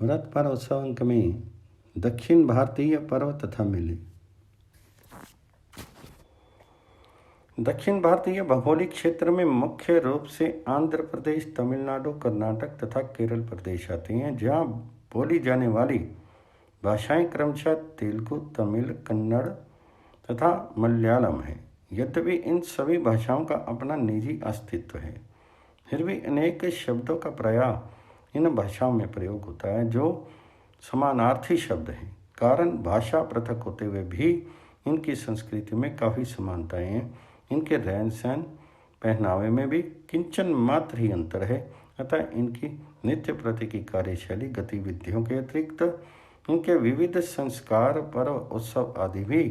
व्रत पर्व उत्सव अंक में दक्षिण भारतीय पर्व तथा मेले। दक्षिण भारतीय भौगोलिक क्षेत्र में मुख्य रूप से आंध्र प्रदेश, तमिलनाडु, कर्नाटक तथा केरल प्रदेश आते हैं, जहां बोली जाने वाली भाषाएं क्रमशः तेलुगु, तमिल, कन्नड़ तथा मलयालम है। यद्यपि इन सभी भाषाओं का अपना निजी अस्तित्व है, फिर भी अनेक शब्दों का प्रायः इन भाषाओं में प्रयोग होता है जो समानार्थी शब्द हैं। कारण भाषा पृथक होते हुए भी इनकी संस्कृति में काफ़ी समानताएं हैं। इनके रहन सहन, पहनावे में भी किंचन मात्र ही अंतर है। अतः इनकी नित्य प्रति की कार्यशैली गतिविधियों के अतिरिक्त इनके विविध संस्कार, पर्व, उत्सव आदि भी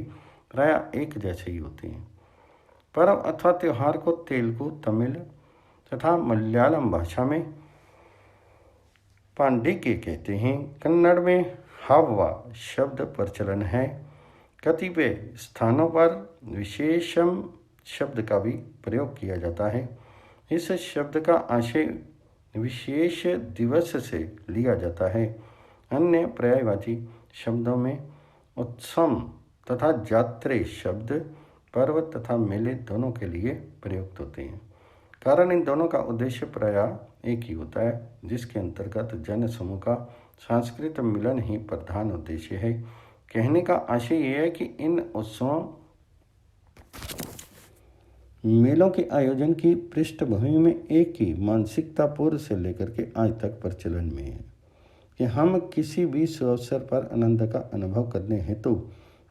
प्रायः एक जैसे ही होते हैं। पर्व अथवा त्यौहार को तेलुगु, तमिल तथा मलयालम भाषा में पांडिके कहते हैं। कन्नड़ में हव्वा शब्द प्रचलन है। कतिपय स्थानों पर विशेषम शब्द का भी प्रयोग किया जाता है। इस शब्द का आशय विशेष दिवस से लिया जाता है। अन्य पर्यायवाची शब्दों में उत्सव तथा जात्रे शब्द पर्व तथा मेले दोनों के लिए प्रयुक्त होते हैं। कारण इन दोनों का उद्देश्य प्रायः एक ही होता है, जिसके अंतर्गत जन समूह का सांस्कृतिक मिलन ही प्रधान उद्देश्य है। कहने का आशय यह है कि इन उत्सवों मेलों के आयोजन की पृष्ठभूमि में एक ही मानसिकता पूर्व से लेकर के आज तक प्रचलन में है कि हम किसी भी अवसर पर आनंद का अनुभव करने हेतु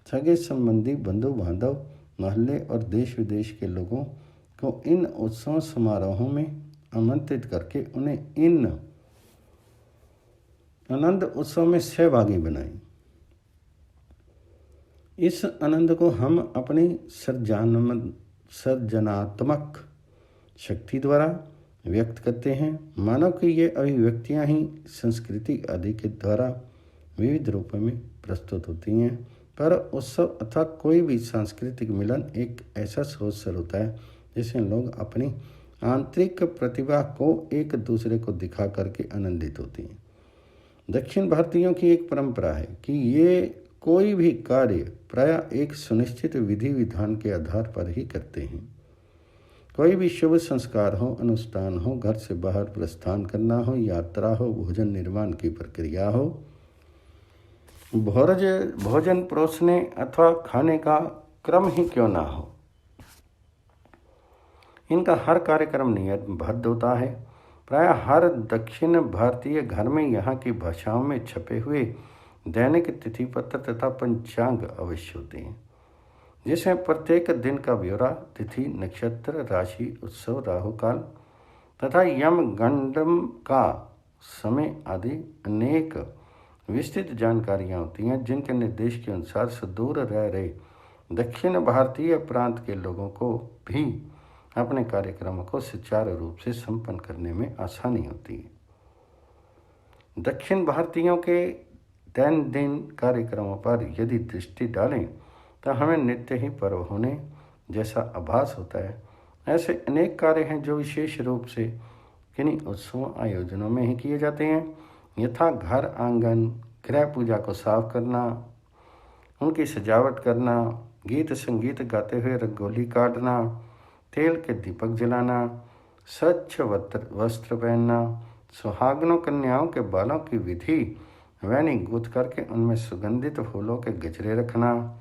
सगे संबंधी, बंधु बांधव, मोहल्ले और देश विदेश के लोगों को इन उत्सव समारोहों में आमंत्रित करके उन्हें इन आनंद उत्सव में सहभागी बनाएं। इस आनंद को हम अपनी सृजनात्मक शक्ति द्वारा व्यक्त करते हैं। मानव की ये अभिव्यक्तियाँ ही संस्कृति आदि के द्वारा विविध रूपों में प्रस्तुत होती हैं। पर उत्सव अथवा कोई भी सांस्कृतिक मिलन एक ऐसा अवसर होता है जिसमें लोग अपनी आंतरिक प्रतिभा को एक दूसरे को दिखा करके आनंदित होते हैं। दक्षिण भारतीयों की एक परंपरा है कि ये कोई भी कार्य प्रायः एक सुनिश्चित विधि विधान के आधार पर ही करते हैं। कोई भी शुभ संस्कार हो, अनुष्ठान हो, घर से बाहर प्रस्थान करना हो, यात्रा हो, भोजन निर्माण की प्रक्रिया हो, भोजन परोसने अथवा खाने का क्रम ही क्यों ना हो, इनका हर कार्यक्रम नियमबद्ध होता है। प्रायः हर दक्षिण भारतीय घर में यहाँ की भाषाओं में छपे हुए दैनिक तिथि पत्र तथा पंचांग अवश्य होते हैं, जिसमें प्रत्येक दिन का ब्यौरा, तिथि, नक्षत्र, राशि, उत्सव, राहुकाल तथा यम गंडम का समय आदि अनेक विस्तृत जानकारियाँ होती हैं, जिनके निर्देश के अनुसार सुदूर रह रहे दक्षिण भारतीय प्रांत के लोगों को भी अपने कार्यक्रमों को सुचारू रूप से संपन्न करने में आसानी होती है। दक्षिण भारतीयों के दैनंदिन कार्यक्रमों पर यदि दृष्टि डालें तो हमें नित्य ही पर्व होने जैसा आभास होता है। ऐसे अनेक कार्य हैं जो विशेष रूप से किन्हीं उत्सवों आयोजनों में ही किए जाते हैं, यथा घर आंगन, गृह पूजा को साफ करना, उनकी सजावट करना, गीत संगीत गाते हुए रंगोली काटना, तेल के दीपक जलाना, स्वच्छ वस्त्र पहनना, सुहागनों कन्याओं के बालों की विधि वैनी गूंथ करके उनमें सुगंधित फूलों के गजरे रखना,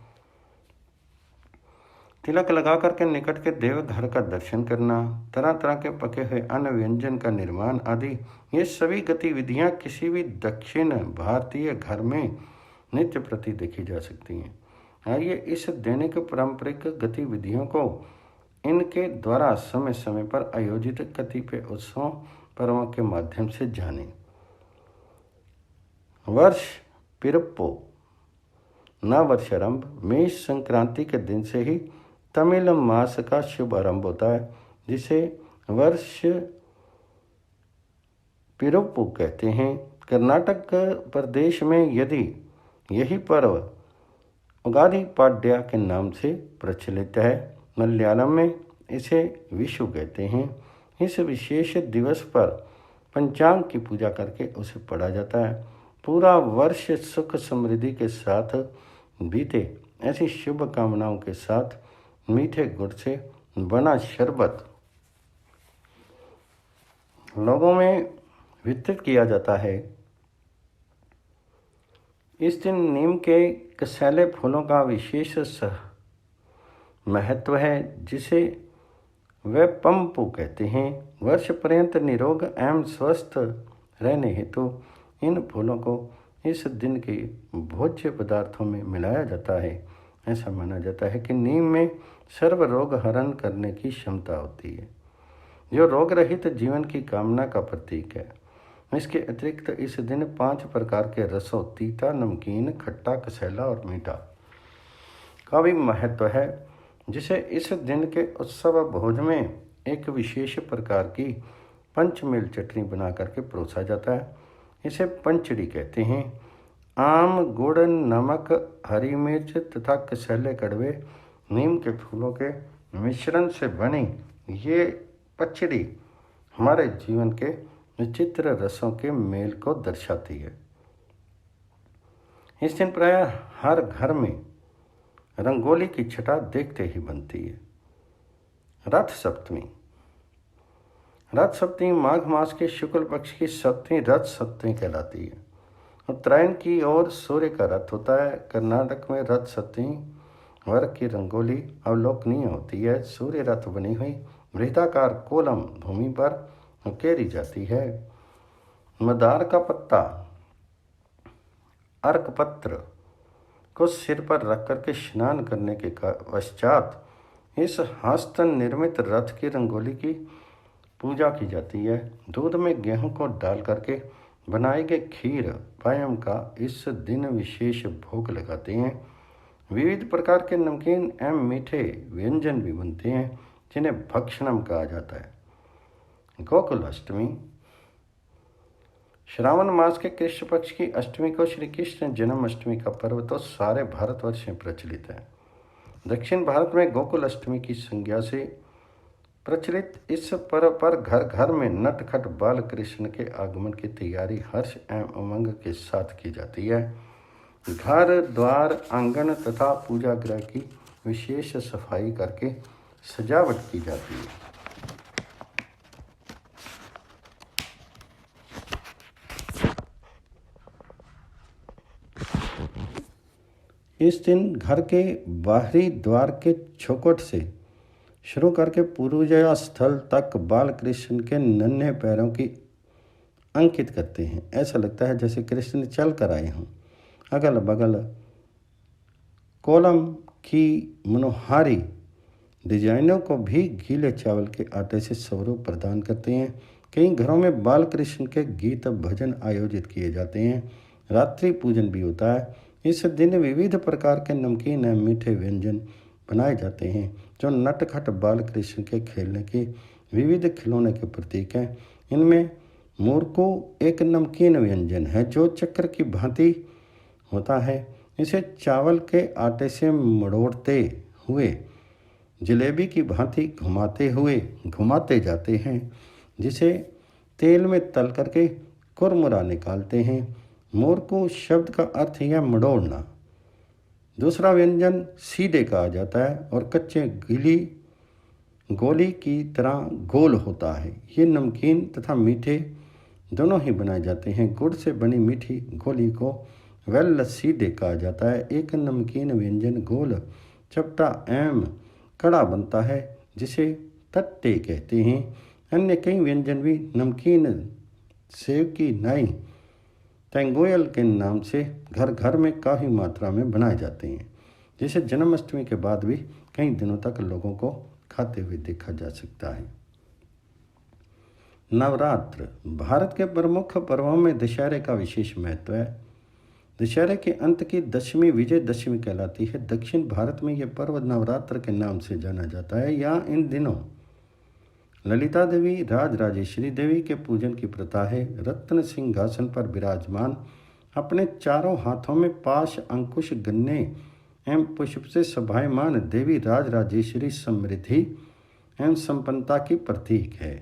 तिलक लगा करके निकट के देवघर का दर्शन करना, तरह तरह के पके हुए अन्न व्यंजन का निर्माण आदि, ये सभी गतिविधियां किसी भी दक्षिण भारतीय घर में नित्य प्रति देखी जा सकती हैं। आइए इस दैनिक पारंपरिक गतिविधियों को इनके द्वारा समय समय पर आयोजित कतिपय उत्सवों, पर्वों के माध्यम से जानें। वर्ष पिरप्पो नववर्षारंभ मेष संक्रांति के दिन से ही तमिल मास का शुभ आरंभ होता है, जिसे वर्ष पिरप्पो कहते हैं। कर्नाटक प्रदेश में यदि यही पर्व उगादि पाड्या के नाम से प्रचलित है। मलयालम में इसे विशु कहते हैं। इस विशेष दिवस पर पंचांग की पूजा करके उसे पढ़ा जाता है। पूरा वर्ष सुख समृद्धि के साथ बीते, ऐसी शुभ कामनाओं के साथ मीठे गुड़ से बना शरबत लोगों में वितरित किया जाता है। इस दिन नीम के कसैले फूलों का विशेष महत्व है, जिसे वे पंपु कहते हैं। वर्ष पर्यंत निरोग एवं स्वस्थ रहने हेतु इन फूलों को इस दिन के भोज्य पदार्थों में मिलाया जाता है। ऐसा माना जाता है कि नीम में सर्व रोग हरण करने की क्षमता होती है, जो रोग रहित जीवन की कामना का प्रतीक है। इसके अतिरिक्त इस दिन 5 प्रकार के रसों तीता, नमकीन, खट्टा, कसैला और मीठा का भी महत्व है, जिसे इस दिन के उत्सव भोज में एक विशेष प्रकार की पंचमेल चटनी बना करके परोसा जाता है। इसे पंचड़ी कहते हैं। आम, गुड़, नमक, हरी मिर्च तथा कसैले कड़वे नीम के फूलों के मिश्रण से बनी ये पचड़ी हमारे जीवन के विचित्र रसों के मेल को दर्शाती है। इस दिन प्रायः हर घर में रंगोली की छटा देखते ही बनती है। रथ सप्तमी। रथ सप्तमी माघ मास के शुक्ल पक्ष की सप्तमी रथ सप्तमी कहलाती है। उत्तरायण की ओर सूर्य का रथ होता है। कर्नाटक में रथ सप्तमी वर्ग की रंगोली अवलोकनीय होती है। सूर्य रथ बनी हुई वृत्ताकार कोलम भूमि पर उकेरी जाती है। मदार का पत्ता, अर्क पत्र को सिर पर रख करके स्नान करने के पश्चात इस हस्त निर्मित रथ की रंगोली की पूजा की जाती है। दूध में गेहूं को डाल करके बनाए गए खीर पायम का इस दिन विशेष भोग लगाते हैं। विविध प्रकार के नमकीन एवं मीठे व्यंजन भी बनते हैं, जिन्हें भक्षणम कहा जाता है। गोकुल अष्टमी। श्रावण मास के कृष्ण पक्ष की अष्टमी को श्री कृष्ण जन्माष्टमी का पर्व तो सारे भारतवर्ष में प्रचलित है। दक्षिण भारत में गोकुल अष्टमी की संज्ञा से प्रचलित इस पर्व पर घर घर में नटखट बाल कृष्ण के आगमन की तैयारी हर्ष एवं उमंग के साथ की जाती है। घर द्वार, आंगन तथा पूजा गृह की विशेष सफाई करके सजावट की जाती है। इस दिन घर के बाहरी द्वार के चौखट से शुरू करके पूजा स्थल तक बाल कृष्ण के नन्हे पैरों की अंकित करते हैं। ऐसा लगता है जैसे कृष्ण चल कर आए हों। अगल बगल कोलम की मनोहारी डिजाइनों को भी गीले चावल के आटे से स्वरूप प्रदान करते हैं। कई घरों में बाल कृष्ण के गीत भजन आयोजित किए जाते हैं। रात्रि पूजन भी होता है। इस दिन विविध प्रकार के नमकीन एवं मीठे व्यंजन बनाए जाते हैं, जो नटखट बाल कृष्ण के खेलने के विविध खिलौने के प्रतीक हैं। इनमें मूर्को एक नमकीन व्यंजन है जो चक्र की भांति होता है। इसे चावल के आटे से मड़ोड़ते हुए जलेबी की भांति घुमाते जाते हैं, जिसे तेल में तल करके कुरमुरा निकालते हैं। मूर्को शब्द का अर्थ है मड़ोड़ना। दूसरा व्यंजन सीधे कहा जाता है और कच्चे गोली की तरह गोल होता है। ये नमकीन तथा मीठे दोनों ही बनाए जाते हैं। गुड़ से बनी मीठी गोली को वेल सीधे कहा जाता है। एक नमकीन व्यंजन गोल, चपटा एवं कड़ा बनता है, जिसे तट्टे कहते हैं। अन्य कई व्यंजन भी नमकीन सेव की नाई तेंगोयल के नाम से घर घर में काफ़ी मात्रा में बनाए जाते हैं, जिसे जन्माष्टमी के बाद भी कई दिनों तक लोगों को खाते हुए देखा जा सकता है। नवरात्र। भारत के प्रमुख पर्वों में दशहरे का विशेष महत्व है। दशहरे के अंत की दशमी विजयदशमी कहलाती है। दक्षिण भारत में यह पर्व नवरात्र के नाम से जाना जाता है। यहाँ इन दिनों ललिता देवी, राजराजेश्वरी देवी के पूजन की प्रथा है। रत्न सिंहासन पर विराजमान, अपने चारों हाथों में पाश, अंकुश, गन्ने एवं पुष्प से शोभायमान देवी राजराजेश्वरी समृद्धि एवं संपन्नता की प्रतीक है।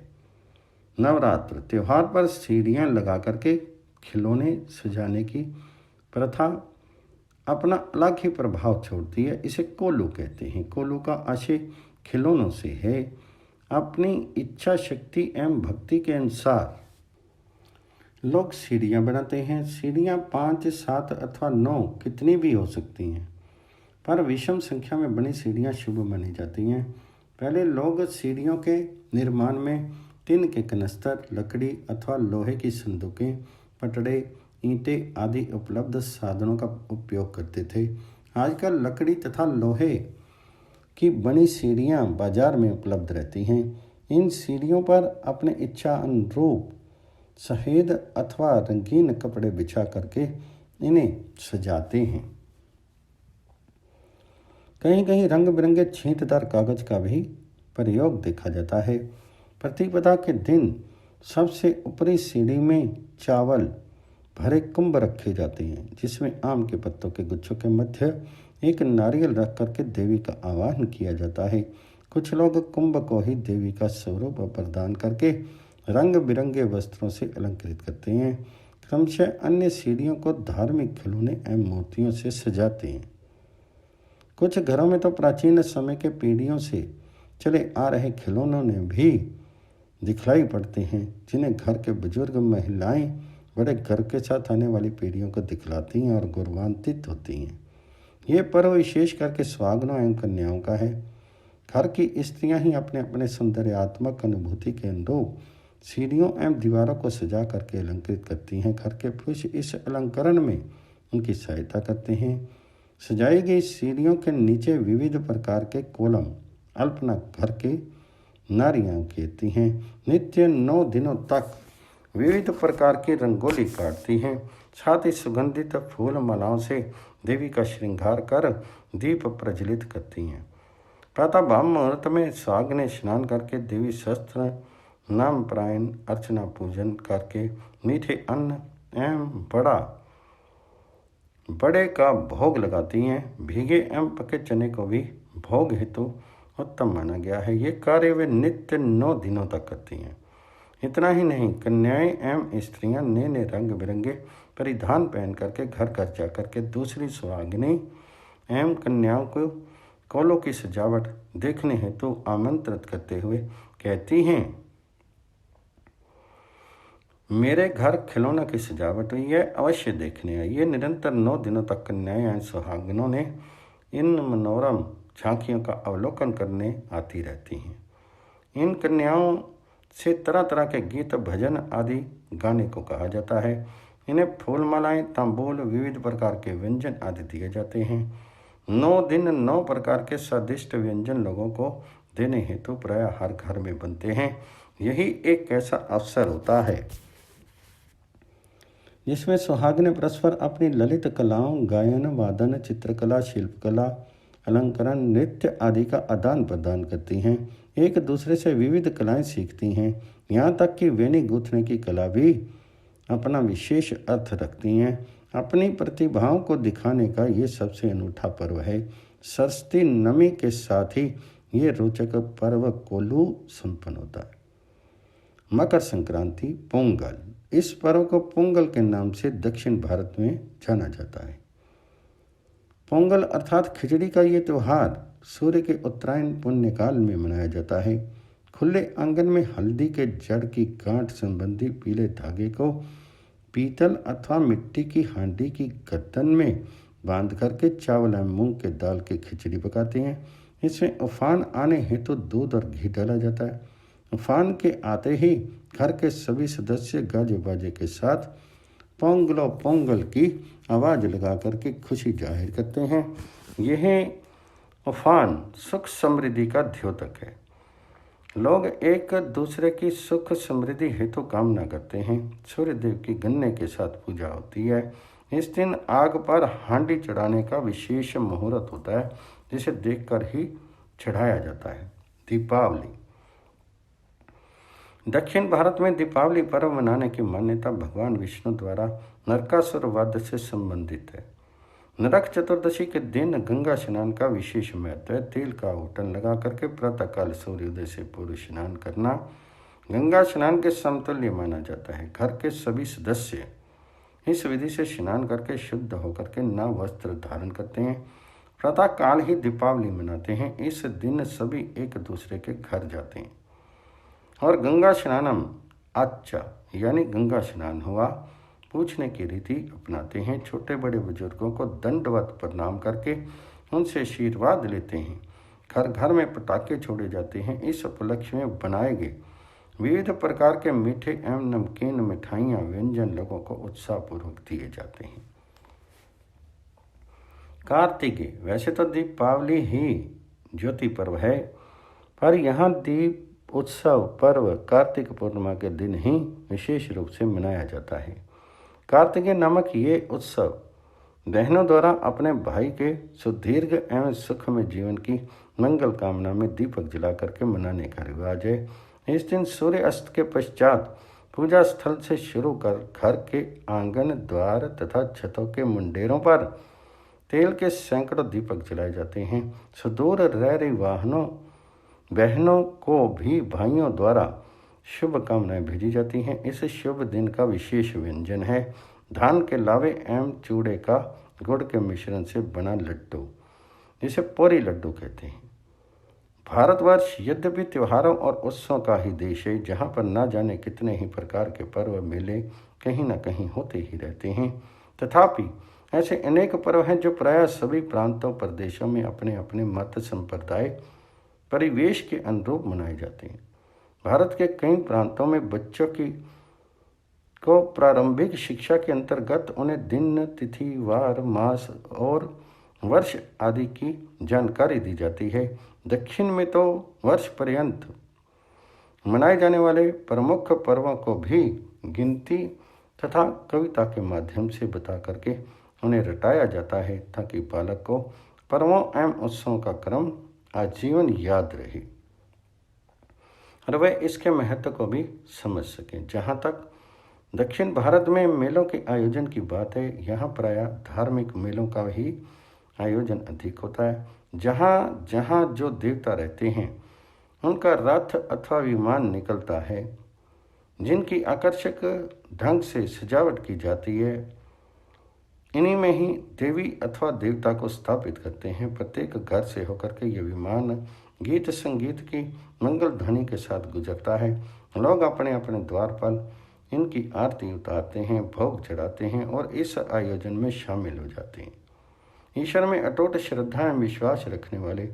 नवरात्र त्यौहार पर सीढ़ियाँ लगा करके खिलौने सजाने की प्रथा अपना अलग ही प्रभाव छोड़ती है। इसे कोलू कहते हैं। कोलू का आशय खिलौनों से है। अपनी इच्छा शक्ति एवं भक्ति के अनुसार लोग सीढ़ियाँ बनाते हैं। सीढ़ियाँ 5, 7 अथवा 9 कितनी भी हो सकती हैं, पर विषम संख्या में बनी सीढ़ियाँ शुभ मानी जाती हैं। पहले लोग सीढ़ियों के निर्माण में टिन के कनस्तर, लकड़ी अथवा लोहे की संदूकें, पटड़े, ईंटें आदि उपलब्ध साधनों का उपयोग करते थे। आजकल लकड़ी तथा लोहे की बनी सीढ़ियाँ बाजार में उपलब्ध रहती हैं। इन सीढ़ियों पर अपने इच्छा अनुरूप सफ़ेद अथवा रंगीन कपड़े बिछा करके इन्हें सजाते हैं। कहीं कहीं रंग बिरंगे छींटदार कागज का भी प्रयोग देखा जाता है। प्रतिपदा के दिन सबसे ऊपरी सीढ़ी में चावल भरे कुंभ रखे जाते हैं, जिसमें आम के पत्तों के गुच्छों के मध्य एक नारियल रख करके देवी का आवाहन किया जाता है। कुछ लोग कुंभ को ही देवी का स्वरूप प्रदान करके रंग बिरंगे वस्त्रों से अलंकृत करते हैं। क्रमशः अन्य सीढ़ियों को धार्मिक खिलौने एवं मूर्तियों से सजाते हैं। कुछ घरों में तो प्राचीन समय के पीढ़ियों से चले आ रहे खिलौनों ने भी दिखलाई पड़ते हैं, जिन्हें घर के बुजुर्ग महिलाएं बड़े गर्व के साथ आने वाली पीढ़ियों को दिखलाती हैं और गौरवान्वित होती हैं। ये पर्व विशेष करके सुहागनों एवं कन्याओं का है। घर की स्त्रियां ही अपने अपने सौंदर्यात्मक अनुभूति के अनुरूप सीढ़ियों एवं दीवारों को सजा करके अलंकृत करती हैं। घर के पुरुष इस अलंकरण में उनकी सहायता करते हैं। सजाई गई सीढ़ियों के नीचे विविध प्रकार के कोलम अल्पना घर के नारियां खेती हैं। नित्य 9 दिनों तक विविध प्रकार की रंगोली काटती हैं। साथ ही सुगंधित फूल मालाओं से देवी का श्रृंगार कर दीप प्रज्वलित करती हैं। प्रातः ब्रह्म मुहूर्त में सुहाग ने स्नान करके देवी शस्त्र नाम प्रायण अर्चना पूजन करके मीठे अन्न एवं बड़े का भोग लगाती हैं। भीगे एवं पके चने को भी भोग हेतु उत्तम माना गया है। ये कार्य वे नित्य 9 दिनों तक करती हैं। इतना ही नहीं, कन्याएं एवं स्त्रियां नए नए रंग बिरंगे परिधान पहन करके घर घर जा करके दूसरी सुहागिनी एवं कन्याओं को कोलों की सजावट देखने हेतु आमंत्रित करते हुए कहती हैं, मेरे घर खिलौना की सजावट हुई है, अवश्य देखने आइए। निरंतर 9 दिनों तक कन्याएं एवं सुहागिनों ने इन मनोरम झांकियों का अवलोकन करने आती रहती हैं। इन कन्याओं से तरह तरह के गीत भजन आदि गाने को कहा जाता है। इन्हें फूलमालाएं, तांबूल, विविध प्रकार के व्यंजन आदि दिए जाते हैं। 9 दिन 9 प्रकार के स्वादिष्ट व्यंजन लोगों को देने हेतु प्राय हर घर में बनते हैं। यही एक ऐसा अवसर होता है जिसमें सुहागिनें परस्पर अपनी ललित कलाओं, गायन, वादन, चित्रकला, शिल्पकला, अलंकरण, नृत्य आदि का आदान प्रदान करती हैं। एक दूसरे से विविध कलाएं सीखती हैं। यहाँ तक कि वेणी गूंथने की कला भी अपना विशेष अर्थ रखती हैं। अपनी प्रतिभाओं को दिखाने का ये सबसे अनूठा पर्व है। सरस्वती नमी के साथ ही ये रोचक पर्व कोलू संपन्न होता है। मकर संक्रांति, पोंगल। इस पर्व को पोंगल के नाम से दक्षिण भारत में जाना जाता है। पोंगल अर्थात खिचड़ी का ये त्यौहार सूर्य के उत्तरायण पुण्य काल में मनाया जाता है। खुले आंगन में हल्दी के जड़ की गांठ संबंधी पीले धागे को पीतल अथवा मिट्टी की हांडी की गर्दन में बांध करके चावल एवं मूंग के दाल की खिचड़ी पकाते हैं। इसमें उफान आने हेतु दूध और घी डाला जाता है। उफान के आते ही घर के सभी सदस्य गाजे बाजे के साथ पोंगलो पोंगल की आवाज़ लगा करके खुशी जाहिर करते हैं। यह उफान सुख समृद्धि का द्योतक है। लोग एक दूसरे की सुख समृद्धि हेतु कामना करते हैं। सूर्य देव की गन्ने के साथ पूजा होती है। इस दिन आग पर हांडी चढ़ाने का विशेष मुहूर्त होता है, जिसे देखकर ही चढ़ाया जाता है। दीपावली। दक्षिण भारत में दीपावली पर्व मनाने की मान्यता भगवान विष्णु द्वारा नरकासुर वध से संबंधित है। नरक चतुर्दशी के दिन गंगा स्नान का विशेष महत्व है। तेल का औटन लगा करके प्रातःकाल सूर्योदय से पूर्व स्नान करना गंगा स्नान के समतुल्य माना जाता है। घर के सभी सदस्य इस विधि से स्नान करके शुद्ध होकर के नव वस्त्र धारण करते हैं। प्रातः काल ही दीपावली मनाते हैं। इस दिन सभी एक दूसरे के घर जाते हैं और गंगा स्नानम आच्चा यानी गंगा स्नान हुआ पूछने की रीति अपनाते हैं। छोटे बड़े बुजुर्गों को दंडवत प्रणाम करके उनसे आशीर्वाद लेते हैं। घर घर में पटाखे छोड़े जाते हैं। इस उपलक्ष्य में बनाए गए विविध प्रकार के मीठे एवं नमकीन मिठाइयाँ व्यंजन लोगों को उत्साहपूर्वक दिए जाते हैं। कार्तिकी, वैसे तो दीपावली ही ज्योति पर्व है, पर यहाँ दीप उत्सव पर्व कार्तिक पूर्णिमा के दिन ही विशेष रूप से मनाया जाता है। कार्तिकी नामक ये उत्सव बहनों द्वारा अपने भाई के सुदीर्घ एवं सुखमय जीवन की मंगल कामना में दीपक जला करके मनाने का रिवाज है। इस दिन सूर्य अस्त के पश्चात पूजा स्थल से शुरू कर घर के आंगन, द्वार तथा छतों के मुंडेरों पर तेल के सैकड़ों दीपक जलाए जाते हैं। सुदूर रह रही बहनों को भी भाइयों द्वारा शुभकामनाएं भेजी जाती हैं। इस शुभ दिन का विशेष व्यंजन है धान के लावे एवं चूड़े का गुड़ के मिश्रण से बना लड्डू, जिसे पोरी लड्डू कहते हैं। भारतवर्ष यद्यपि त्योहारों और उत्सवों का ही देश है, जहाँ पर ना जाने कितने ही प्रकार के पर्व मेले कहीं न कहीं होते ही रहते हैं, तथापि ऐसे अनेक पर्व हैं जो प्रायः सभी प्रांतों प्रदेशों में अपने अपने मत संप्रदाय परिवेश के अनुरूप मनाए जाते हैं। भारत के कई प्रांतों में बच्चों को प्रारंभिक शिक्षा के अंतर्गत उन्हें दिन, तिथि, वार, मास और वर्ष आदि की जानकारी दी जाती है। दक्षिण में तो वर्ष पर्यंत मनाए जाने वाले प्रमुख पर्वों को भी गिनती तथा कविता के माध्यम से बता करके उन्हें रटाया जाता है, ताकि बालक को पर्वों एवं उत्सवों का क्रम आजीवन याद रहे और वह इसके महत्व को भी समझ सकें। जहाँ तक दक्षिण भारत में मेलों के आयोजन की बात है, यहाँ प्रायः धार्मिक मेलों का ही आयोजन अधिक होता है। जहाँ जहाँ जो देवता रहते हैं उनका रथ अथवा विमान निकलता है, जिनकी आकर्षक ढंग से सजावट की जाती है। इन्हीं में ही देवी अथवा देवता को स्थापित करते हैं। प्रत्येक घर से होकर के ये विमान गीत संगीत की मंगल ध्वनि के साथ गुजरता है। लोग अपने अपने द्वार पर इनकी आरती उतारते हैं, भोग चढ़ाते हैं और इस आयोजन में शामिल हो जाते हैं। ईश्वर में अटूट श्रद्धा एवं विश्वास रखने वाले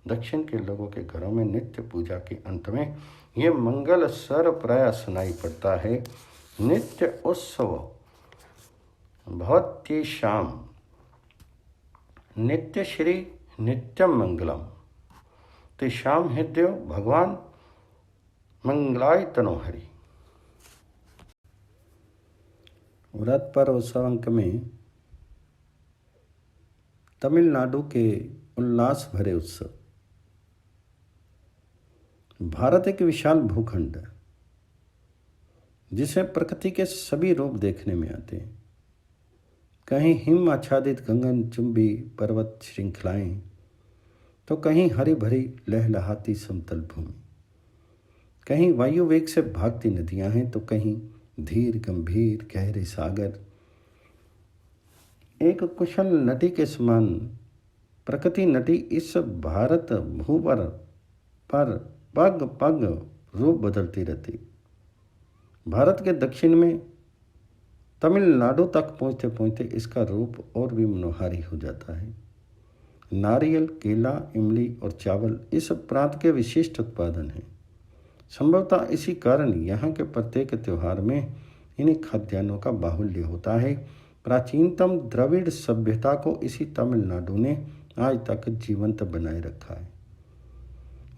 दक्षिण के लोगों के घरों में नित्य पूजा के अंत में ये मंगल स्वर प्रायः सुनाई पड़ता है। नित्य उत्सव भवत्यै शाम नित्य श्री नित्यम मंगलम तेषाम हृदय भगवान मंगलाय तनोहरि। व्रत पर्व उत्सव अंक में तमिलनाडु के उल्लास भरे उत्सव। भारत एक विशाल भूखंड है जिसमें प्रकृति के सभी रूप देखने में आते हैं। कहीं हिम आच्छादित गगन चुंबी पर्वत श्रृंखलाएं, तो कहीं हरी भरी लहलहाती समतल भूमि, कहीं वायु वेग से भागती नदियां हैं, तो कहीं धीर गंभीर गहरे सागर। एक कुशल नटी के समान प्रकृति नटी इस भारत भूवर पर पग पग रूप बदलती रहती। भारत के दक्षिण में तमिलनाडु तक पहुँचते पहुँचते इसका रूप और भी मनोहारी हो जाता है। नारियल, केला, इमली और चावल इस प्रांत के विशिष्ट उत्पादन हैं। संभवतः इसी कारण यहाँ के प्रत्येक त्यौहार में इन्हीं खाद्यान्नों का बाहुल्य होता है। प्राचीनतम द्रविड़ सभ्यता को इसी तमिलनाडु ने आज तक जीवंत बनाए रखा है।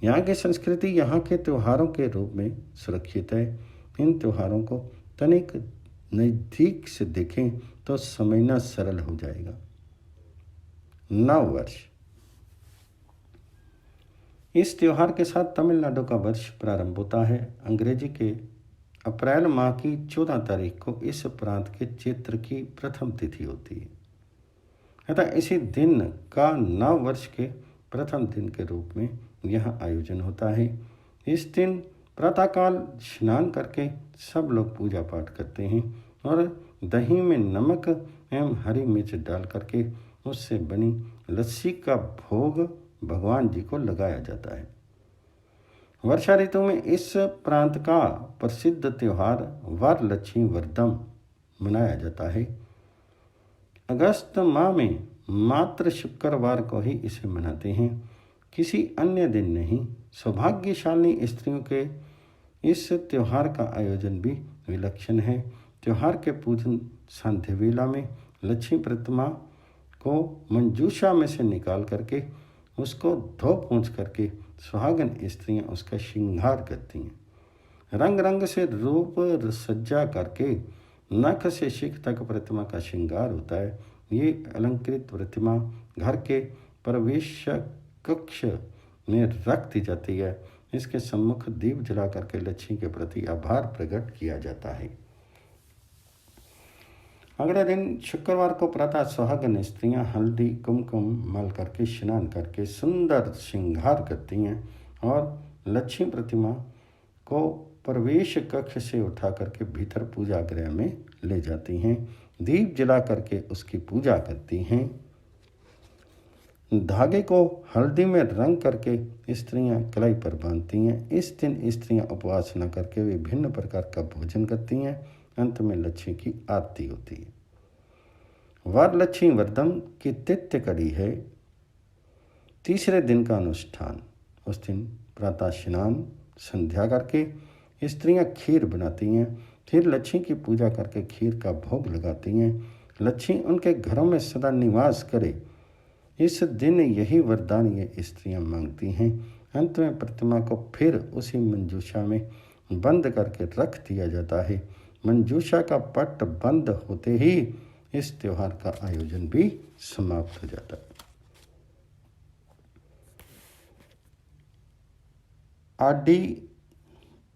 यहाँ की संस्कृति यहाँ के त्योहारों के रूप में सुरक्षित है। इन त्योहारों को तनिक नज़दीक से देखें तो समझना सरल हो जाएगा। नव वर्ष, इस त्योहार के साथ तमिलनाडु का वर्ष प्रारंभ होता है। अंग्रेजी के अप्रैल माह की 14 तारीख को इस प्रांत के चैत्र की प्रथम तिथि होती है। अतः इसी दिन का नव वर्ष के प्रथम दिन के रूप में यहाँ आयोजन होता है। इस दिन प्रातःकाल स्नान करके सब लोग पूजा पाठ करते हैं और दही में नमक एवं हरी मिर्च डाल करके उससे बनी लस्सी का भोग भगवान जी को लगाया जाता है। वर्षा ऋतु में इस प्रांत का प्रसिद्ध त्यौहार वरलक्ष्मी व्रतम मनाया जाता है। अगस्त माह में मात्र शुक्रवार को ही इसे मनाते हैं, किसी अन्य दिन नहीं। सौभाग्यशाली स्त्रियों के इस त्यौहार का आयोजन भी विलक्षण है। त्यौहार के पूजन संध्या वेला में लक्ष्मी प्रतिमा को मंजूषा में से निकाल करके उसको धो पोंछ करके सुहागन स्त्रियां उसका श्रृंगार करती हैं। रंग रंग से रूप सज्जा करके नख से शिख तक प्रतिमा का श्रृंगार होता है। ये अलंकृत प्रतिमा घर के प्रवेश कक्ष में रख दी जाती है। इसके सम्मुख दीप जला करके लक्ष्मी के प्रति आभार प्रकट किया जाता है। अगले दिन शुक्रवार को प्रातः सुहागन स्त्रियां हल्दी कुमकुम मल करके स्नान करके सुंदर श्रृंगार करती हैं और लक्ष्मी प्रतिमा को प्रवेश कक्ष से उठा करके भीतर पूजा गृह में ले जाती हैं। दीप जला करके उसकी पूजा करती हैं। धागे को हल्दी में रंग करके स्त्रियां कलाई पर बांधती हैं। इस दिन स्त्रियां उपवास न करके विभिन्न प्रकार का भोजन करती हैं। अंत में लक्ष्मी की आरती होती है। वरलक्ष्मी व्रतम की तृतीय कड़ी है तीसरे दिन का अनुष्ठान। उस दिन प्रातः स्नान संध्या करके स्त्रियां खीर बनाती हैं। फिर लक्ष्मी की पूजा करके खीर का भोग लगाती हैं। लक्ष्मी उनके घरों में सदा निवास करे, इस दिन यही वरदान ये स्त्रियां मांगती हैं। अंत में प्रतिमा को फिर उसी मंजूषा में बंद करके रख दिया जाता है। मंजूषा का पट बंद होते ही इस त्योहार का आयोजन भी समाप्त हो जाता है। आडी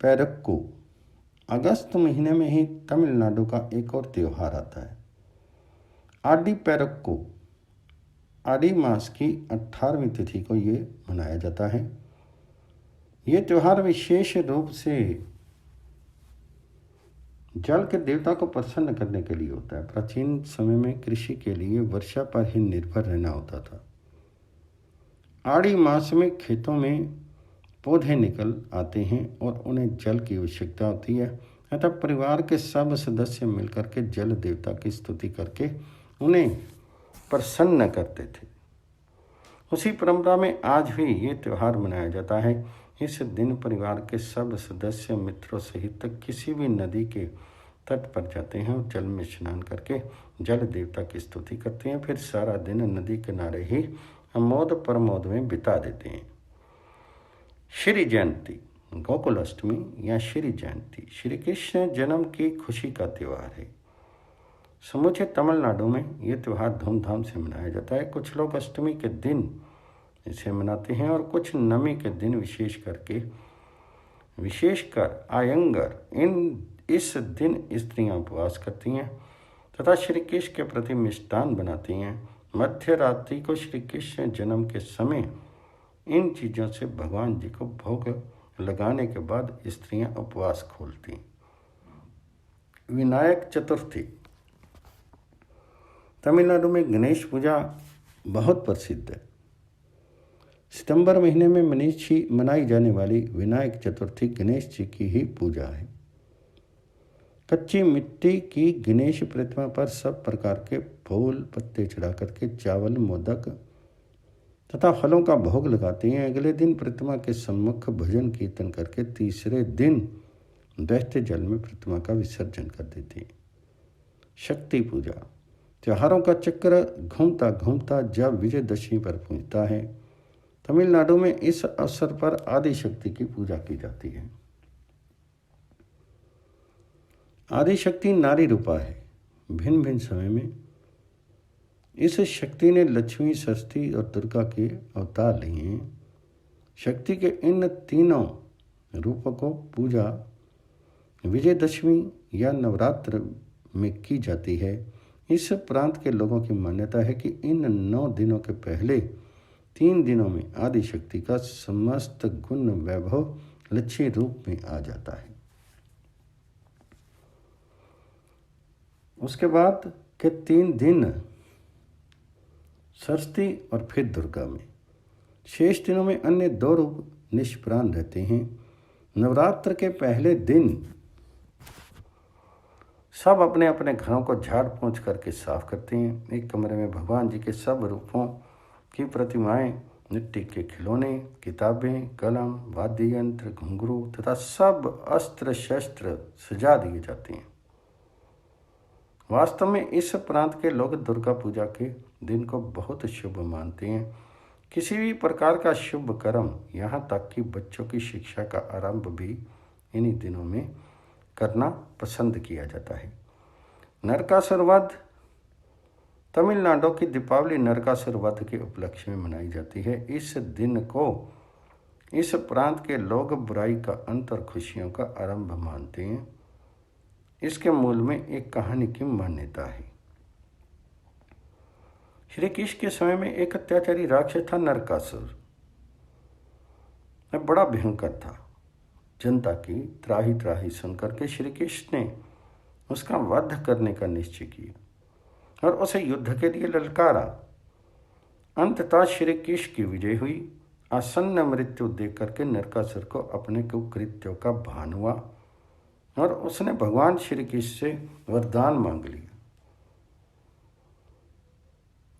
पैरक्कू अगस्त महीने में ही तमिलनाडु का एक और त्यौहार आता है। आडी पैरक्कू आडी मास की 18वीं तिथि को ये मनाया जाता है। ये त्यौहार विशेष रूप से जल के देवता को प्रसन्न करने के लिए होता है। प्राचीन समय में कृषि के लिए वर्षा पर ही निर्भर रहना होता था। आड़ी मास में खेतों में पौधे निकल आते हैं और उन्हें जल की आवश्यकता होती है। अतः परिवार के सब सदस्य मिलकर के जल देवता की स्तुति करके उन्हें प्रसन्न करते थे। उसी परंपरा में आज भी ये त्यौहार मनाया जाता है। इस दिन परिवार के सब सदस्य मित्रों सहित किसी भी नदी के तट पर जाते हैं और जल में स्नान करके जल देवता की स्तुति करते हैं। फिर सारा दिन नदी किनारे ही अमोद प्रमोद में बिता देते हैं। श्री जयंती गोकुल अष्टमी या श्री जयंती श्री कृष्ण जन्म की खुशी का त्यौहार है। समूचे तमिलनाडु में ये त्यौहार धूमधाम से मनाया जाता है। कुछ लोग अष्टमी के दिन इसे मनाते हैं और कुछ नवमी के दिन विशेषकर आयंगर इस दिन स्त्रियां उपवास करती हैं तथा श्री कृष्ण के प्रति मिष्टान बनाती हैं। मध्य रात्रि को श्री कृष्ण जन्म के समय इन चीज़ों से भगवान जी को भोग लगाने के बाद स्त्रियां उपवास खोलती हैं। विनायक चतुर्थी तमिलनाडु में गणेश पूजा बहुत प्रसिद्ध है। सितंबर महीने में मनाई जाने वाली विनायक चतुर्थी गणेश जी की ही पूजा है। कच्ची मिट्टी की गणेश प्रतिमा पर सब प्रकार के फूल पत्ते चढ़ा करके चावल मोदक तथा फलों का भोग लगाते हैं। अगले दिन प्रतिमा के सम्मुख भजन कीर्तन करके तीसरे दिन बहते जल में प्रतिमा का विसर्जन कर देते हैं। शक्ति पूजा त्योहारों का चक्र घूमता घूमता जब विजयदशमी पर पहुंचता है। तमिलनाडु में इस अवसर पर आदि शक्ति की पूजा की जाती है। आदि शक्ति नारी रूपा है। भिन्न भिन्न समय में इस शक्ति ने लक्ष्मी, सरस्वती और दुर्गा के अवतार लिए हैं। शक्ति के इन तीनों रूपों को पूजा विजयदशमी या नवरात्र में की जाती है। इस प्रांत के लोगों की मान्यता है कि इन 9 दिनों के पहले 3 दिनों में आदि शक्ति का समस्त गुण वैभव लक्ष्मी रूप में आ जाता है। उसके बाद के 3 दिन सरस्वती और फिर दुर्गा में। शेष दिनों में अन्य 2 रूप निष्प्राण रहते हैं। नवरात्र के पहले दिन सब अपने अपने घरों को झाड़ पोंछ करके साफ करते हैं। एक कमरे में भगवान जी के सब रूपों की प्रतिमाएं, मिट्टी के खिलौने, किताबें, कलम, वाद्य यंत्र, घुंघरू तथा सब अस्त्र शस्त्र सजा दिए जाते हैं। वास्तव में इस प्रांत के लोग दुर्गा पूजा के दिन को बहुत शुभ मानते हैं। किसी भी प्रकार का शुभ कर्म, यहाँ तक कि बच्चों की शिक्षा का आरंभ भी इन्हीं दिनों में करना पसंद किया जाता है। नरकासुर वध। तमिलनाडु की दीपावली नरकासुर वध के उपलक्ष्य में मनाई जाती है। इस दिन को इस प्रांत के लोग बुराई का अंत और खुशियों का आरंभ मानते हैं। इसके मूल में एक कहानी की मान्यता है। श्री कृष्ण के समय में एक अत्याचारी राक्षस था नरकासुर। वह बड़ा भयंकर था। जनता की त्राही त्राही सुनकर के श्री कृष्ण ने उसका वध करने का निश्चय किया और उसे युद्ध के लिए ललकारा। अंततः श्री कृष्ण की विजय हुई। आसन्न मृत्यु देख करके नरकासुर को अपने कुकृत्यों का भान हुआ और उसने भगवान श्री कृष्ण से वरदान मांग लिया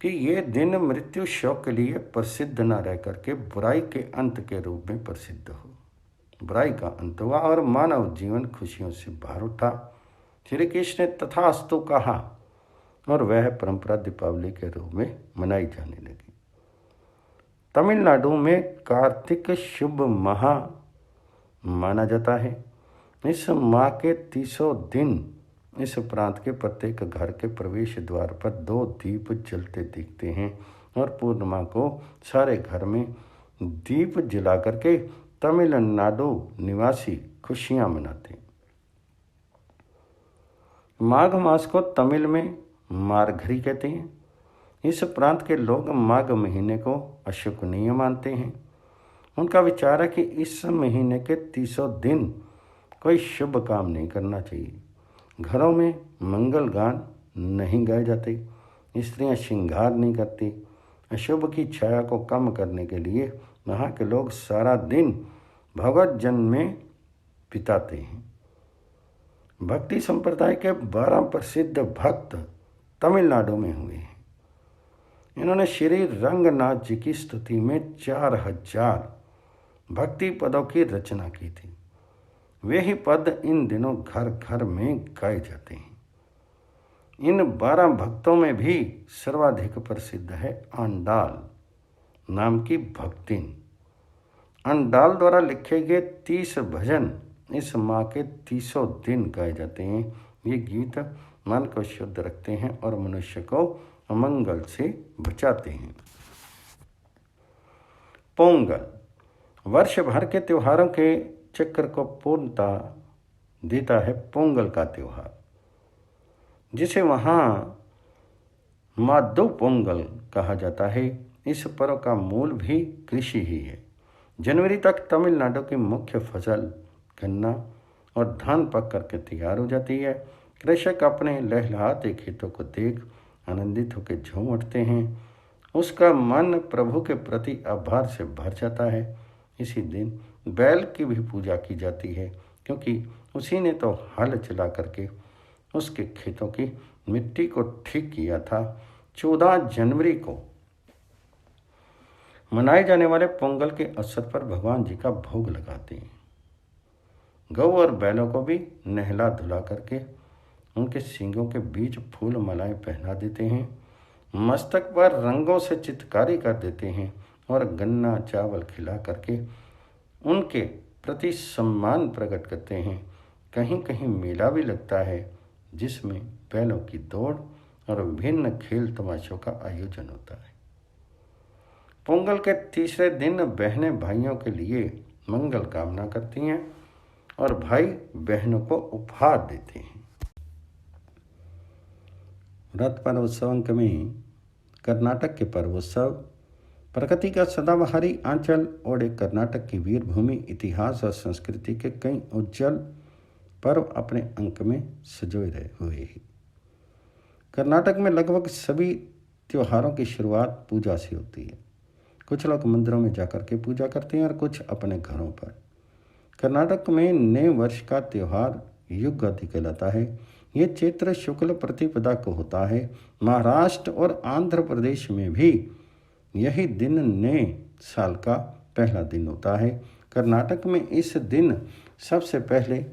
कि ये दिन मृत्यु शोक के लिए प्रसिद्ध न रह करके बुराई के अंत के रूप में प्रसिद्ध हो। बुराई का अंत हुआ और मानव जीवन खुशियों से भर उठा। श्री कृष्ण ने तथास्तु कहा और वह परंपरा दीपावली के रूप में मनाई जाने लगी। तमिलनाडु में कार्तिक शुभ माह माना जाता है। इस माह के 30 दिन इस प्रांत के प्रत्येक घर के प्रवेश द्वार पर 2 दीप जलते दिखते हैं और पूर्णिमा को सारे घर में दीप जला करके तमिलनाडु निवासी खुशियां मनाते हैं। माघ मास को तमिल में मार्गरी कहते हैं। इस प्रांत के लोग माघ महीने को अशुभनीय मानते हैं। उनका विचार है कि इस महीने के 30 दिन कोई शुभ काम नहीं करना चाहिए। घरों में मंगल गान नहीं गाए जाते। स्त्रियां श्रृंगार नहीं करती। अशुभ की छाया को कम करने के लिए वहाँ के लोग सारा दिन भगवत जन में बिताते हैं। भक्ति संप्रदाय के 12 प्रसिद्ध भक्त तमिलनाडु में हुए हैं। इन्होंने श्री रंगनाथ जी की स्तुति में 4000 भक्ति पदों की रचना की थी। वे ही पद इन दिनों घर घर में गाए जाते हैं। इन 12 भक्तों में भी सर्वाधिक प्रसिद्ध है आंडाल नाम की भक्तिन। आंडाल द्वारा लिखे गए 30 भजन इस माह के 30 दिन गाए जाते हैं। ये गीत मन को शुद्ध रखते हैं और मनुष्य को अमंगल से बचाते हैं। पोंगल वर्ष भर के त्योहारों के चक्र को पूर्णता देता है पोंगल का त्योहार, जिसे वहाँ मादू पोंगल कहा जाता है। इस पर्व का मूल भी कृषि ही है। जनवरी तक तमिलनाडु की मुख्य फसल गन्ना और धान पक करके तैयार हो जाती है। कृषक अपने लहलहाते खेतों को देख आनंदित होकर झूम उठते हैं। उसका मन प्रभु के प्रति आभार से भर जाता है। इसी दिन बैल की भी पूजा की जाती है, क्योंकि उसी ने तो हल चला करके उसके खेतों की मिट्टी को ठीक किया था। 14 जनवरी को मनाए जाने वाले पोंगल के अवसर पर भगवान जी का भोग लगाते हैं। गौ और बैलों को भी नहला धुला करके उनके सींगों के बीच फूल मालाएं पहना देते हैं। मस्तक पर रंगों से चित्रकारी कर देते हैं और गन्ना चावल खिला करके उनके प्रति सम्मान प्रकट करते हैं। कहीं कहीं मेला भी लगता है, जिसमें बैलों की दौड़ और विभिन्न खेल तमाशों का आयोजन होता है। पोंगल के तीसरे दिन बहनें भाइयों के लिए मंगल कामना करती हैं और भाई बहनों को उपहार देते हैं। रथ पर्वोत्सव अंक में कर्नाटक के पर्वोत्सव प्रकृति का सदाबहारी आंचल और एक कर्नाटक की वीर भूमि, इतिहास और संस्कृति के कई उज्जवल पर्व अपने अंक में सजोए रहे हुए हैं। कर्नाटक में लगभग सभी त्योहारों की शुरुआत पूजा से होती है। कुछ लोग मंदिरों में जाकर के पूजा करते हैं और कुछ अपने घरों पर। कर्नाटक में नए वर्ष का त्यौहार युगादि कहलाता है। ये चैत्र शुक्ल प्रतिपदा को होता है। महाराष्ट्र और आंध्र प्रदेश में भी यही दिन नए साल का पहला दिन होता है। कर्नाटक में इस दिन सबसे पहले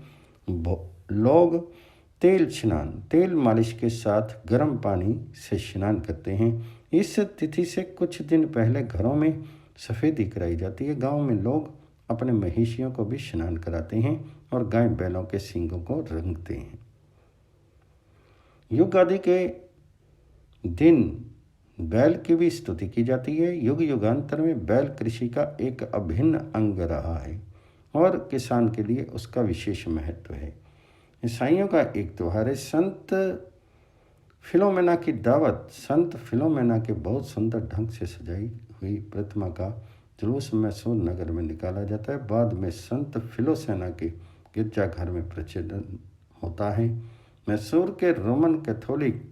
लोग तेल मालिश के साथ गर्म पानी से स्नान करते हैं। इस तिथि से कुछ दिन पहले घरों में सफ़ेदी कराई जाती है। गांव में लोग अपने मवेशियों को भी स्नान कराते हैं और गाय बैलों के सींगों को रंगते हैं। युगादि के दिन बैल की भी स्तुति की जाती है। युग युगांतर में बैल कृषि का एक अभिन्न अंग रहा है और किसान के लिए उसका विशेष महत्व है। ईसाइयों का एक त्यौहार है संत फिलोमेना की दावत। संत फिलोमेना के बहुत सुंदर ढंग से सजाई हुई प्रतिमा का जुलूस मैसूर नगर में निकाला जाता है। बाद में संत फिलोसेना के गिरजाघर में प्रचलन होता है। मैसूर के रोमन कैथोलिक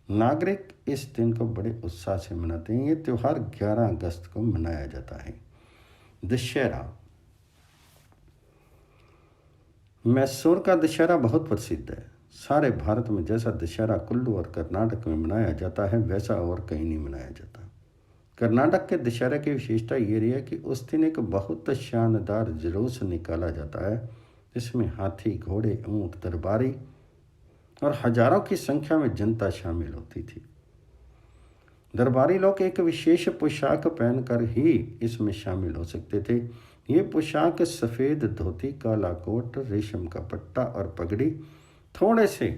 नागरिक इस दिन को बड़े उत्साह से मनाते हैं। ये त्यौहार 11 अगस्त को मनाया जाता है। दशहरा। मैसूर का दशहरा बहुत प्रसिद्ध है। सारे भारत में जैसा दशहरा कुल्लू और कर्नाटक में मनाया जाता है वैसा और कहीं नहीं मनाया जाता। कर्नाटक के दशहरे की विशेषता ये रही है कि उस दिन एक बहुत शानदार जुलूस निकाला जाता है जिसमें हाथी, घोड़े, ऊंट, दरबारी और हजारों की संख्या में जनता शामिल होती थी। दरबारी लोग एक विशेष पोशाक पहनकर ही इसमें शामिल हो सकते थे। ये पोशाक सफ़ेद धोती, काला कोट, रेशम का पट्टा और पगड़ी थोड़े से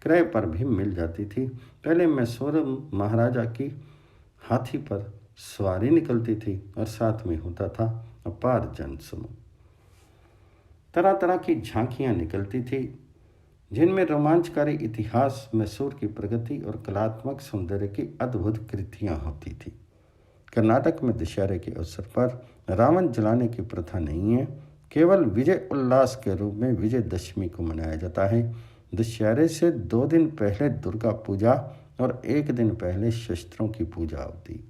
क्रय पर भी मिल जाती थी। पहले मैसूर महाराजा की हाथी पर सवारी निकलती थी और साथ में होता था अपार जनसमूह। तरह तरह की झांकियाँ निकलती थी जिनमें रोमांचकारी इतिहास, मैसूर की प्रगति और कलात्मक सौंदर्य की अद्भुत कृतियाँ होती थी। कर्नाटक में दशहरे के अवसर पर रावण जलाने की प्रथा नहीं है। केवल विजय उल्लास के रूप में विजयदशमी को मनाया जाता है। दशहरे से 2 दिन पहले दुर्गा पूजा और 1 दिन पहले शस्त्रों की पूजा होती।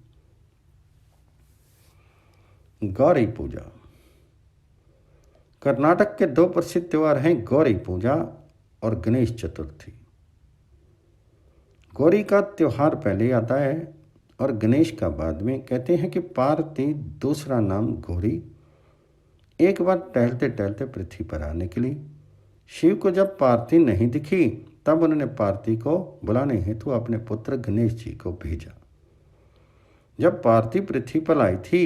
गौरी पूजा। कर्नाटक के 2 प्रसिद्ध त्यौहार हैं गौरी पूजा और गणेश चतुर्थी। गौरी का त्यौहार पहले आता है और गणेश का बाद में। कहते हैं कि पार्वती, दूसरा नाम गौरी, एक बार टहलते टहलते पृथ्वी पर आने के लिए शिव को जब पार्वती नहीं दिखी तब उन्होंने पार्वती को बुलाने हेतु अपने पुत्र गणेश जी को भेजा। जब पार्वती पृथ्वी पर आई थी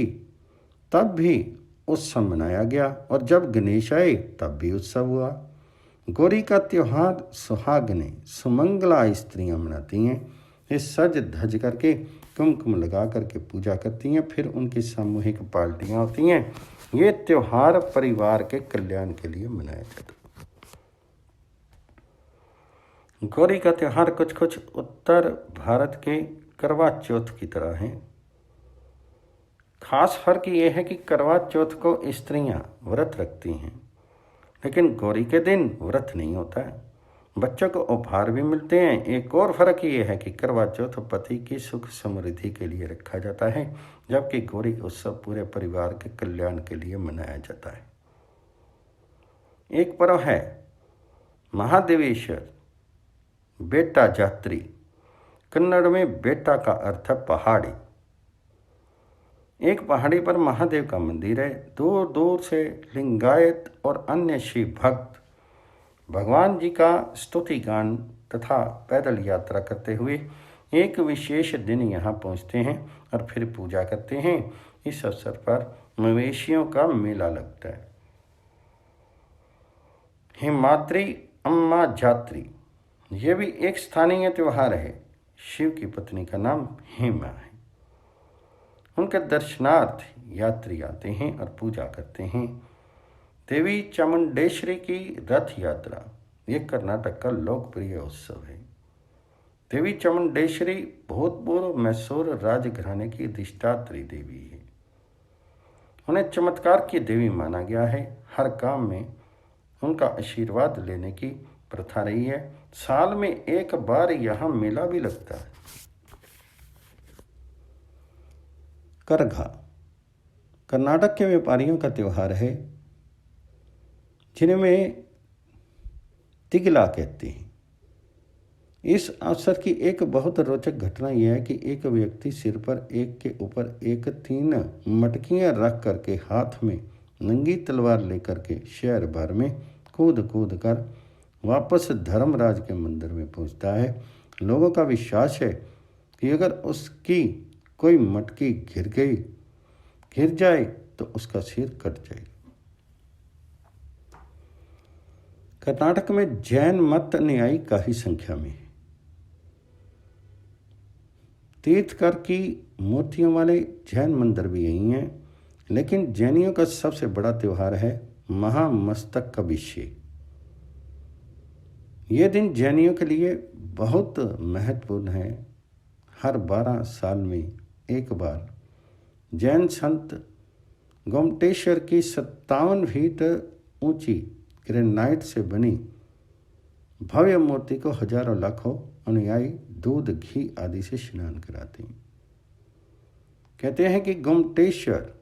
तब भी उत्सव मनाया गया और जब गणेश आए तब भी उत्सव हुआ। गौरी का त्यौहार सुहागनें, सुमंगला स्त्रियां मनाती हैं। ये सज धज करके कुमकुम लगा करके पूजा करती हैं। फिर उनकी सामूहिक पार्टियां होती हैं। ये त्यौहार परिवार के कल्याण के लिए मनाया जाता है। गौरी का त्यौहार कुछ कुछ उत्तर भारत के करवा चौथ की तरह है। खास फर्क ये है कि करवा चौथ को स्त्रियां व्रत रखती हैं लेकिन गौरी के दिन व्रत नहीं होता है। बच्चों को उपहार भी मिलते हैं। एक और फर्क ये है कि करवा चौथ पति की सुख समृद्धि के लिए रखा जाता है जबकि गौरी उत्सव पूरे परिवार के कल्याण के लिए मनाया जाता है। एक पर्व है महादेवेश्वर बेटा जात्री। कन्नड़ में बेटा का अर्थ है पहाड़ी। एक पहाड़ी पर महादेव का मंदिर है। दूर दूर से लिंगायत और अन्य शिव भक्त भगवान जी का स्तुति गान तथा पैदल यात्रा करते हुए एक विशेष दिन यहाँ पहुँचते हैं और फिर पूजा करते हैं। इस अवसर पर मवेशियों का मेला लगता है। हिमाद्री अम्मा जात्री ये भी एक स्थानीय त्यौहार है। शिव की पत्नी का नाम हेमा है। उनके दर्शनार्थ यात्री आते हैं और पूजा करते हैं। देवी चामुंडेश्वरी की रथ यात्रा ये कर्नाटक का लोकप्रिय उत्सव है। देवी चामुंडेश्वरी भूतपूर्व मैसूर राजघराने की अधिष्ठात्री देवी है। उन्हें चमत्कार की देवी माना गया है। हर काम में उनका आशीर्वाद लेने की प्रथा रही है। साल में एक बार यहाँ मेला भी लगता है। करघा कर्नाटक के व्यापारियों का त्यौहार है, जिन्हें तिगला कहते हैं। इस अवसर की एक बहुत रोचक घटना यह है कि एक व्यक्ति सिर पर एक के ऊपर एक 3 मटकियां रख करके हाथ में नंगी तलवार लेकर के शहर भर में कूद कूद कर वापस धर्मराज के मंदिर में पहुंचता है। लोगों का विश्वास है कि अगर उसकी कोई मटकी गिर जाए तो उसका सिर कट जाएगा। कर्नाटक में जैन मत अनुयायी काफी संख्या में है। तीर्थकर की मूर्तियों वाले जैन मंदिर भी यही हैं, लेकिन जैनियों का सबसे बड़ा त्यौहार है महामस्तकाभिषेक। ये दिन जैनियों के लिए बहुत महत्वपूर्ण है। हर 12 साल में एक बार जैन संत गोमटेश्वर की 57 फीट ऊंची ग्रेनाइट से बनी भव्य मूर्ति को हजारों लाखों अनुयायी दूध घी आदि से स्नान कराते हैं। कहते हैं कि गोमटेश्वर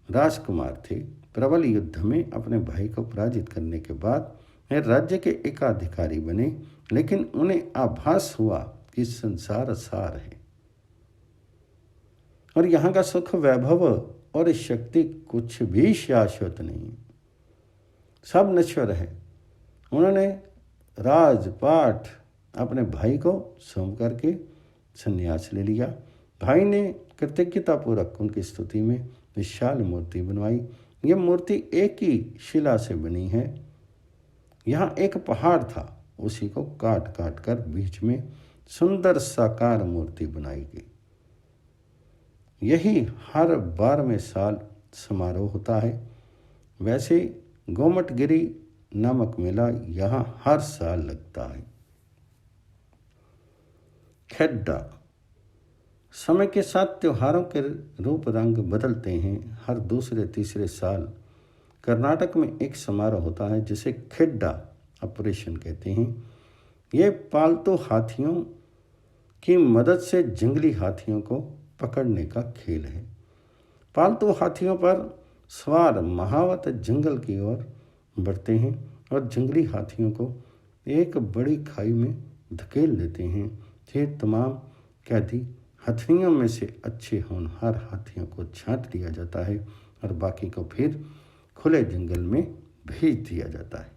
राजकुमार थे। प्रबल युद्ध में अपने भाई को पराजित करने के बाद वे राज्य के एकाधिकारी बने, लेकिन उन्हें आभास हुआ कि संसार सार है और यहाँ का सुख वैभव और शक्ति कुछ भी शाश्वत नहीं है, सब नश्वर है। उन्होंने राजपाट अपने भाई को सौंप करके संन्यास ले लिया। भाई ने कृतज्ञतापूर्वक उनकी स्तुति में विशाल मूर्ति बनवाई। यह मूर्ति एक ही शिला से बनी है। यहाँ एक पहाड़ था, उसी को काट काट कर बीच में सुंदर साकार मूर्ति बनाई गई। यही हर 12वें साल समारोह होता है। वैसे गोमटगिरी नामक मेला यहाँ हर साल लगता है। खेड्डा समय के साथ त्योहारों के रूप रंग बदलते हैं। हर दूसरे तीसरे साल कर्नाटक में एक समारोह होता है जिसे खेड्डा ऑपरेशन कहते हैं। ये पालतू हाथियों की मदद से जंगली हाथियों को पकड़ने का खेल है। पालतू हाथियों पर सवार महावत जंगल की ओर बढ़ते हैं और जंगली हाथियों को एक बड़ी खाई में धकेल देते हैं। फिर तमाम कैदी हथिनियों में से अच्छे होनहार हाथियों को छांट लिया जाता है और बाकी को फिर खुले जंगल में भेज दिया जाता है।